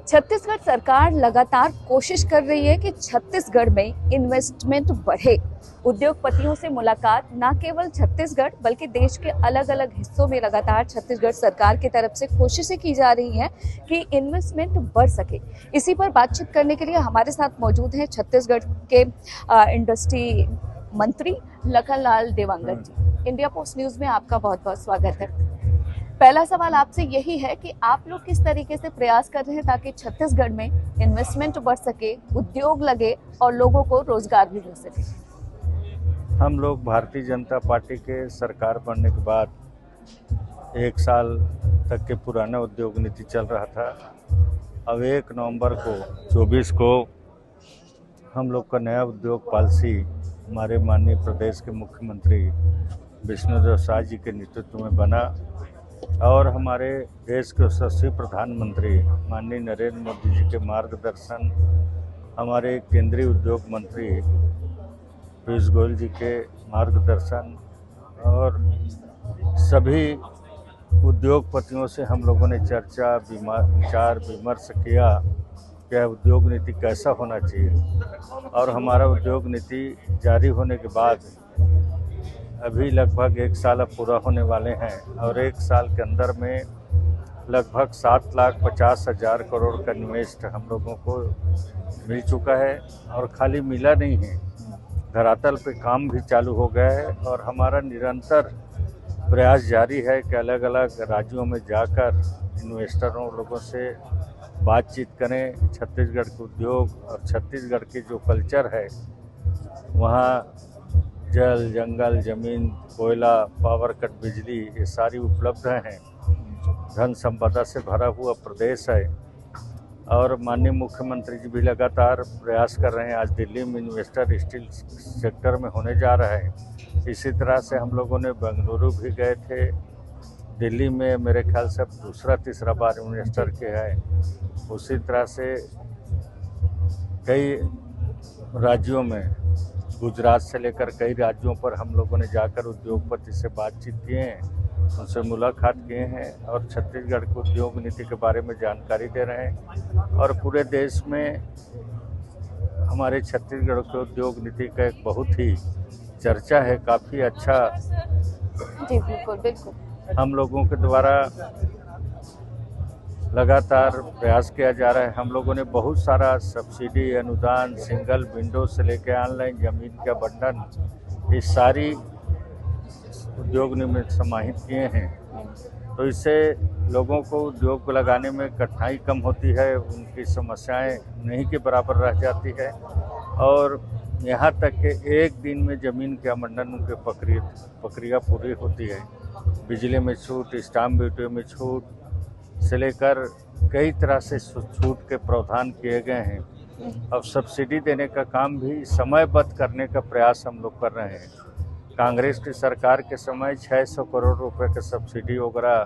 छत्तीसगढ़ सरकार लगातार कोशिश कर रही है कि छत्तीसगढ़ में इन्वेस्टमेंट बढ़े। उद्योगपतियों से मुलाकात न केवल छत्तीसगढ़ बल्कि देश के अलग अलग हिस्सों में लगातार छत्तीसगढ़ सरकार की तरफ से कोशिशें की जा रही हैं कि इन्वेस्टमेंट बढ़ सके। इसी पर बातचीत करने के लिए हमारे साथ मौजूद हैं छत्तीसगढ़ के इंडस्ट्री मंत्री लखनलाल देवांगन जी। इंडिया पोस्ट न्यूज़ में आपका बहुत बहुत स्वागत है। पहला सवाल आपसे यही है कि आप लोग किस तरीके से प्रयास कर रहे हैं ताकि छत्तीसगढ़ में इन्वेस्टमेंट बढ़ सके, उद्योग लगे और लोगों को रोजगार भी मिल सके। हम लोग भारतीय जनता पार्टी के सरकार बनने के बाद 1 साल तक के पुराना उद्योग नीति चल रहा था। अब 1 नवंबर को 24 को हम लोग का नया उद्योग पॉलिसी हमारे माननीय प्रदेश के मुख्यमंत्री विष्णुदेव साय जी के नेतृत्व में बना और हमारे देश के यशस्वी प्रधानमंत्री माननीय नरेंद्र मोदी जी के मार्गदर्शन, हमारे केंद्रीय उद्योग मंत्री पीयूष गोयल जी के मार्गदर्शन और सभी उद्योगपतियों से हम लोगों ने चर्चा विचार विमर्श किया कि उद्योग नीति कैसा होना चाहिए। और हमारा उद्योग नीति जारी होने के बाद अभी लगभग 1 साल अब पूरा होने वाले हैं और 1 साल के अंदर में लगभग 7,50,000 करोड़ का निवेश हम लोगों को मिल चुका है। और खाली मिला नहीं है, धरातल पे काम भी चालू हो गया है और हमारा निरंतर प्रयास जारी है कि अलग अलग राज्यों में जाकर इन्वेस्टरों लोगों से बातचीत करें। छत्तीसगढ़ के उद्योग और छत्तीसगढ़ की जो कल्चर है, वहाँ जल, जंगल, ज़मीन, कोयला, पावर कट, बिजली, ये सारी उपलब्ध हैं। धन संपदा से भरा हुआ प्रदेश है और माननीय मुख्यमंत्री जी भी लगातार प्रयास कर रहे हैं। आज दिल्ली में इन्वेस्टर स्टील सेक्टर में होने जा रहा है। इसी तरह से हम लोगों ने बेंगलुरु भी गए थे। दिल्ली में मेरे ख्याल से अब दूसरा-तीसरा बार इन्वेस्टर के हैं। उसी तरह से कई राज्यों में, गुजरात से लेकर कई राज्यों पर हम लोगों ने जाकर उद्योगपति से बातचीत किए हैं, उनसे मुलाकात किए हैं और छत्तीसगढ़ की उद्योग नीति के बारे में जानकारी दे रहे हैं। और पूरे देश में हमारे छत्तीसगढ़ के उद्योग नीति का एक बहुत ही चर्चा है। काफ़ी अच्छा जी बिल्कुल बिल्कुल हम लोगों के द्वारा लगातार प्रयास किया जा रहा है। हम लोगों ने बहुत सारा सब्सिडी, अनुदान, सिंगल विंडो से लेकर ऑनलाइन ज़मीन का बंटन, ये सारी उद्योग में समाहित किए हैं। तो इससे लोगों को उद्योग को लगाने में कठिनाई कम होती है, उनकी समस्याएं नहीं के बराबर रह जाती है और यहाँ तक कि 1 दिन में ज़मीन के आवंटन की प्रक्रिया पूरी होती है। बिजली में छूट, स्टाम्प ड्यूटी में छूट से लेकर कई तरह से छूट के प्रावधान किए गए हैं। अब सब्सिडी देने का काम भी समयबद्ध करने का प्रयास हम लोग कर रहे हैं। कांग्रेस की सरकार के समय 600 करोड़ रुपए का सब्सिडी वगैरह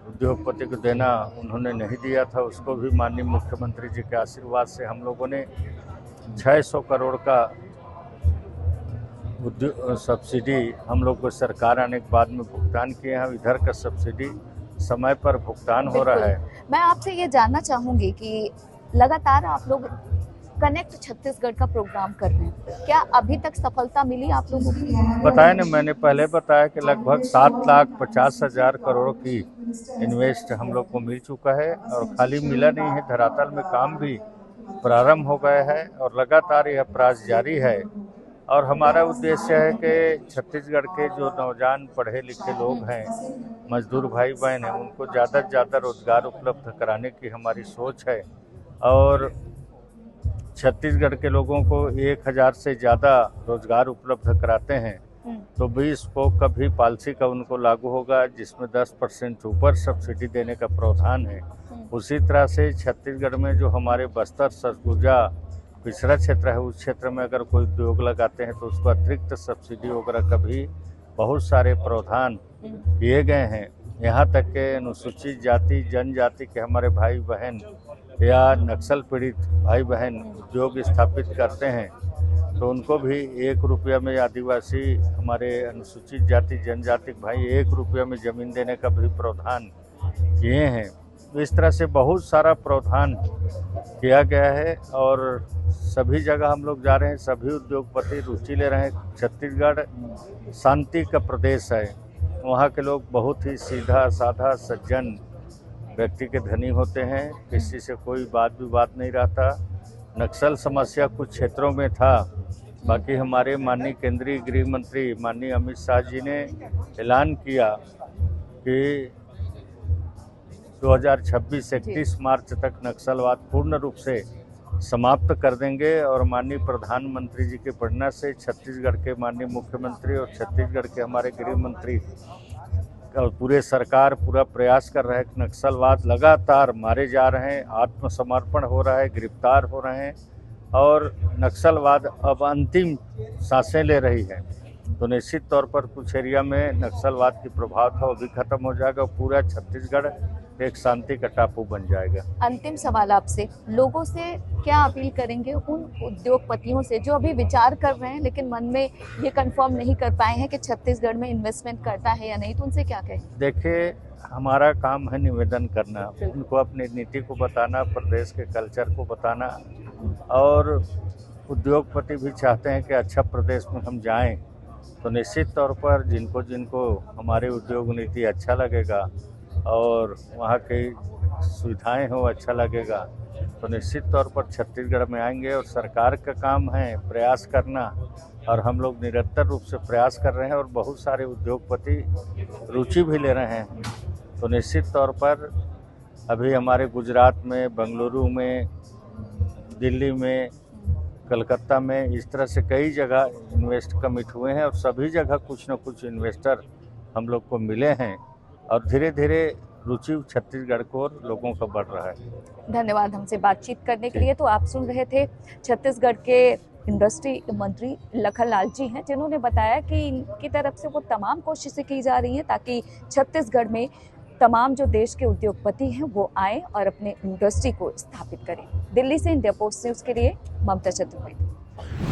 उद्योगपति को देना उन्होंने नहीं दिया था। उसको भी माननीय मुख्यमंत्री जी के आशीर्वाद से हम लोगों ने 600 करोड़ का सब्सिडी हम लोग को सरकार आने के बाद में भुगतान किए हैं। इधर का सब्सिडी समय पर भुगतान हो रहा है। मैं आपसे ये जानना चाहूंगी कि लगातार आप लोग कनेक्ट छत्तीसगढ़ का प्रोग्राम कर रहे हैं, क्या अभी तक सफलता मिली आप लोगों को? बताया ना, मैंने पहले बताया कि लगभग 7,50,000 करोड़ की इन्वेस्ट हम लोग को मिल चुका है और खाली मिला नहीं है, धरातल में काम भी प्रारंभ हो गया है और लगातार यह प्रयास जारी है। और हमारा उद्देश्य है कि छत्तीसगढ़ के जो नौजवान पढ़े लिखे लोग हैं, मजदूर भाई बहन हैं, उनको ज़्यादा से ज़्यादा रोजगार उपलब्ध कराने की हमारी सोच है। और छत्तीसगढ़ के लोगों को 1,000 से ज़्यादा रोजगार उपलब्ध कराते हैं तो 20 को कभी पॉलिसी का उनको लागू होगा, जिसमें 10% ऊपर सब्सिडी देने का प्रावधान है। उसी तरह से छत्तीसगढ़ में जो हमारे बस्तर, सरगुजा पिछड़ा क्षेत्र है, उस क्षेत्र में अगर कोई उद्योग लगाते हैं तो उसको अतिरिक्त सब्सिडी वगैरह का भी बहुत सारे प्रावधान किए गए हैं। यहाँ तक के अनुसूचित जाति जनजाति के हमारे भाई बहन या नक्सल पीड़ित भाई बहन उद्योग स्थापित करते हैं तो उनको भी 1 रुपया में, आदिवासी हमारे अनुसूचित जाति जनजाति भाई 1 रुपया में ज़मीन देने का भी प्रावधान किए हैं। इस तरह से बहुत सारा प्रावधान किया गया है और सभी जगह हम लोग जा रहे हैं, सभी उद्योगपति रुचि ले रहे हैं। छत्तीसगढ़ शांति का प्रदेश है, वहाँ के लोग बहुत ही सीधा साधा सज्जन व्यक्ति के धनी होते हैं, किसी से कोई बात विवाद नहीं रहता। नक्सल समस्या कुछ क्षेत्रों में था, बाकी हमारे माननीय केंद्रीय गृह मंत्री माननीय अमित शाह जी ने ऐलान किया कि 2026 31 मार्च तक नक्सलवाद पूर्ण रूप से समाप्त कर देंगे और माननीय प्रधानमंत्री जी के प्रेरणा से छत्तीसगढ़ के माननीय मुख्यमंत्री और छत्तीसगढ़ के हमारे गृह मंत्री और पूरे सरकार पूरा प्रयास कर रहे हैं कि नक्सलवाद लगातार मारे जा रहे हैं, आत्मसमर्पण हो रहा है, गिरफ्तार हो रहे हैं और नक्सलवाद अब अंतिम सांसें ले रही है। तो निश्चित तौर पर कुछ एरिया में नक्सलवाद की प्रभाव था वो भी खत्म हो जाएगा, पूरा छत्तीसगढ़ एक शांति का टापू बन जाएगा। अंतिम सवाल आपसे, लोगों से क्या अपील करेंगे उन उद्योगपतियों से जो अभी विचार कर रहे हैं लेकिन मन में ये कंफर्म नहीं कर पाए हैं कि छत्तीसगढ़ में इन्वेस्टमेंट करता है या नहीं, तो उनसे क्या कहें? देखिए, हमारा काम है निवेदन करना, उनको अपनी नीति को बताना, प्रदेश के कल्चर को बताना और उद्योगपति भी चाहते हैं कि अच्छा प्रदेश में हम जाएं, तो निश्चित तौर पर जिनको जिनको हमारी उद्योग नीति अच्छा लगेगा और वहाँ की सुविधाएं हो अच्छा लगेगा तो निश्चित तौर पर छत्तीसगढ़ में आएंगे। और सरकार का काम है प्रयास करना और हम लोग निरंतर रूप से प्रयास कर रहे हैं और बहुत सारे उद्योगपति रुचि भी ले रहे हैं। तो निश्चित तौर पर अभी हमारे गुजरात में, बेंगलुरु में, दिल्ली में, कलकत्ता में इस तरह से कई जगह इन्वेस्ट कमिट हुए हैं और सभी जगह कुछ न कुछ इन्वेस्टर हम लोग को मिले हैं और धीरे धीरे रुचि छत्तीसगढ़ को और लोगों का बढ़ रहा है। धन्यवाद हमसे बातचीत करने के लिए। तो आप सुन रहे थे छत्तीसगढ़ के इंडस्ट्री मंत्री लखनलाल जी हैं, जिन्होंने बताया कि इनकी तरफ से वो तमाम कोशिशें की जा रही हैं ताकि छत्तीसगढ़ में तमाम जो देश के उद्योगपति हैं वो आए और अपने इंडस्ट्री को स्थापित करें। दिल्ली से इंडिया पोस्ट न्यूज़ के लिए ममता चतुर्वेदी।